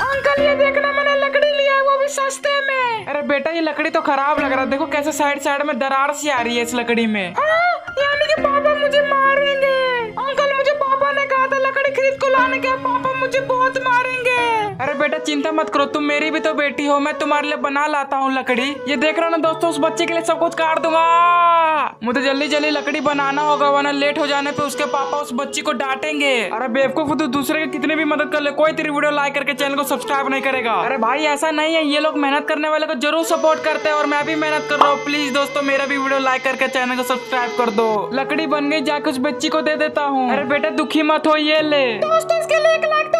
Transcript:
Uncle ये देखना मैंने लकड़ी लिया है, वो भी सस्ते में। अरे बेटा ये लकड़ी तो खराब लग रहा है, देखो कैसे साइड साइड में दरार सी आ रही है इस लकड़ी में। यानी कि पापा मुझे मारेंगे। अंकल मुझे पापा ने कहा था लकड़ी खरीद को लाने के, पापा मुझे बहुत मारेंगे। अरे बेटा चिंता मत करो, तुम मेरी भी तो बेटी हो, मैं तुम्हारे लिए बना लाता हूँ लकड़ी। ये देख रहे हो ना दोस्तों, उस बच्चे के लिए सब कुछ काट दूंगा। मुझे जल्दी जल्दी लकड़ी बनाना होगा वरना लेट हो जाने पे उसके पापा उस बच्ची को डांटेंगे। अरे बेवकूफ तू दूसरे की कितनी भी मदद कर ले, कोई तेरी वीडियो लाइक करके चैनल को सब्सक्राइब नहीं करेगा। अरे भाई ऐसा नहीं है, ये लोग मेहनत करने वाले को जरूर सपोर्ट करते हैं और मैं भी मेहनत कर रहा हूँ। प्लीज दोस्तों मेरा भी वीडियो लाइक करके चैनल को सब्सक्राइब कर दो। लकड़ी बन गई, जाके उस बच्ची को दे देता हूँ। अरे बेटा दुखी मत हो, ये ले दोस्तों, इसके लिए 1 लाख